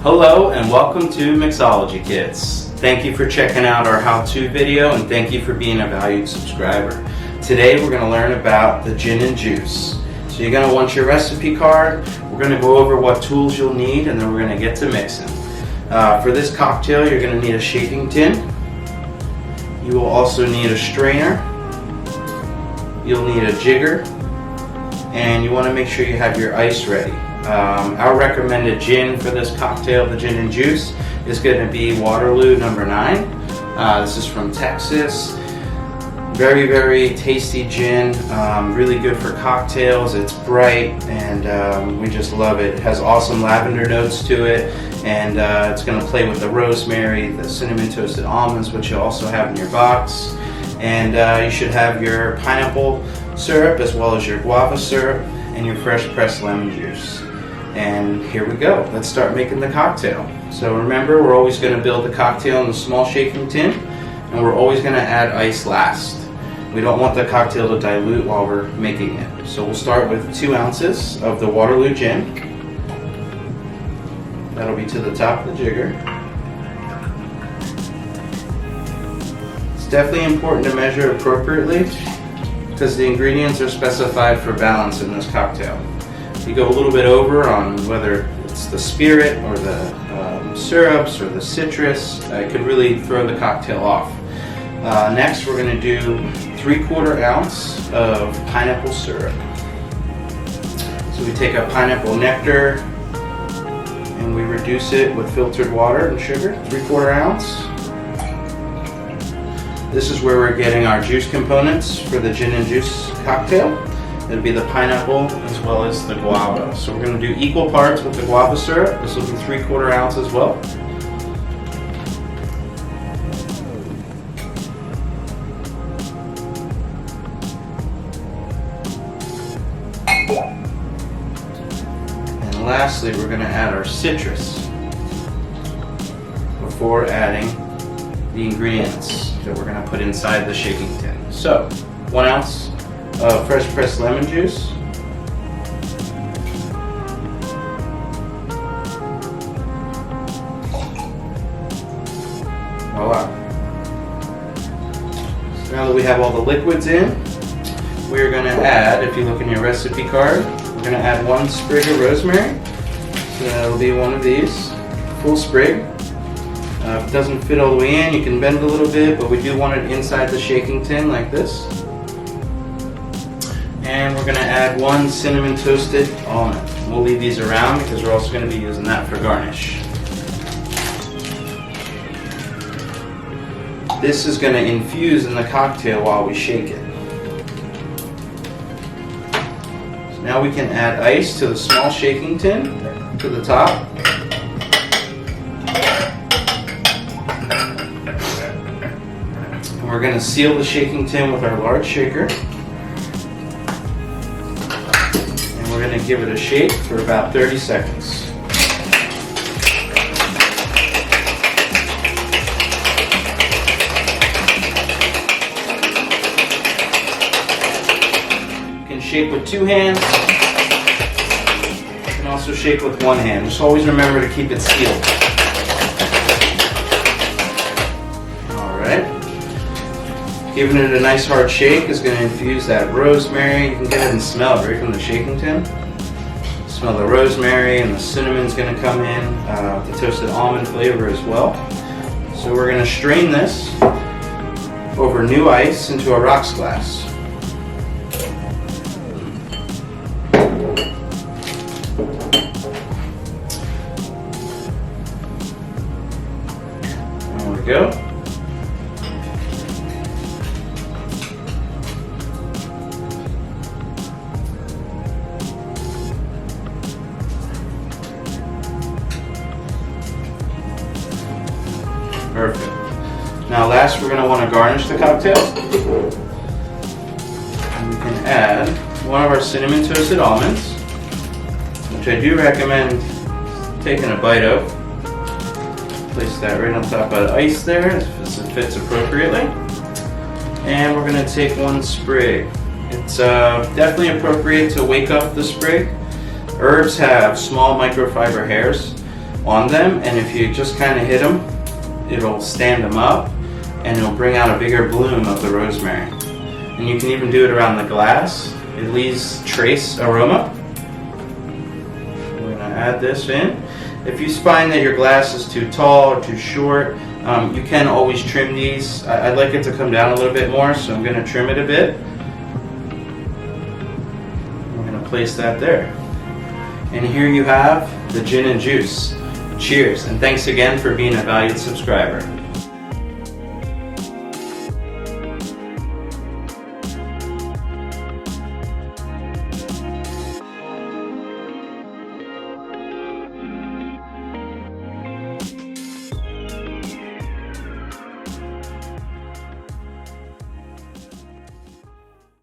Hello and welcome to Mixology Kids. Thank you for checking out our how-to video and thank you for being a valued subscriber. Today we're going to learn about the gin and juice. So you're going to want your recipe card. We're going to go over what tools you'll need and then we're going to get to mixing. For this cocktail you're going to need a shaking tin. You will also need a strainer. You'll need a jigger. And you want to make sure you have your ice ready. Our recommended gin for this cocktail, the gin and juice, is going to be Waterloo No. 9. This is from Texas. Very, very tasty gin. Really good for cocktails. It's bright and we just love it. It has awesome lavender notes to it, and it's going to play with the rosemary, the cinnamon toasted almonds, which you also have in your box. And you should have your pineapple syrup as well as your guava syrup and your fresh pressed lemon juice. And here we go. Let's start making the cocktail. So remember, we're always going to build the cocktail in the small shaking tin, and we're always going to add ice last. We don't want the cocktail to dilute while we're making it. So we'll start with 2 ounces of the Waterloo gin. That'll be to the top of the jigger. It's definitely important to measure appropriately because the ingredients are specified for balance in this cocktail. If you go a little bit over on whether it's the spirit or the syrups or the citrus, it could really throw the cocktail off. Next we're going to do 3/4 ounce of pineapple syrup. So we take a pineapple nectar and we reduce it with filtered water and sugar, 3/4 ounce. This is where we're getting our juice components for the gin and juice cocktail. It'll be the pineapple as well as the guava. So we're going to do equal parts with the guava syrup. This will be 3/4 ounce as well. And lastly, we're going to add our citrus before adding the ingredients that we're going to put inside the shaking tin. So 1 ounce of fresh pressed lemon juice, voila. So now that we have all the liquids in, we're going to add, if you look in your recipe card, we're going to add 1 sprig of rosemary. So that'll be one of these, full sprig. If it doesn't fit all the way in, you can bend a little bit, but we do want it inside the shaking tin like this. And we're going to add 1 cinnamon toasted almond. We'll leave these around because we're also going to be using that for garnish. This is going to infuse in the cocktail while we shake it. So now we can add ice to the small shaking tin to the top. And we're going to seal the shaking tin with our large shaker. We're going to give it a shake for about 30 seconds. You can shake with 2 hands. You can also shake with 1 hand. Just always remember to keep it sealed. Alright. Giving it a nice hard shake is going to infuse that rosemary. You can get it and smell it right from the shaking tin. Smell the rosemary, and the cinnamon's going to come in, the toasted almond flavor as well. So we're going to strain this over new ice into a rocks glass. There we go. Perfect. Now last we're going to want to garnish the cocktail. And we can add 1 of our cinnamon toasted almonds, which I do recommend taking a bite of. Place that right on top of the ice there as it fits appropriately. And we're going to take 1 sprig. It's definitely appropriate to wake up the sprig. Herbs have small microfiber hairs. on them, and if you just kind of hit them, it'll stand them up and it'll bring out a bigger bloom of the rosemary. And you can even do it around the glass. It leaves trace aroma. We're going to add this in. If you find that your glass is too tall or too short, you can always trim these. I'd like it to come down a little bit more, so I'm going to trim it a bit. I'm going to place that there. And here you have the gin and juice. Cheers, and thanks again for being a valued subscriber.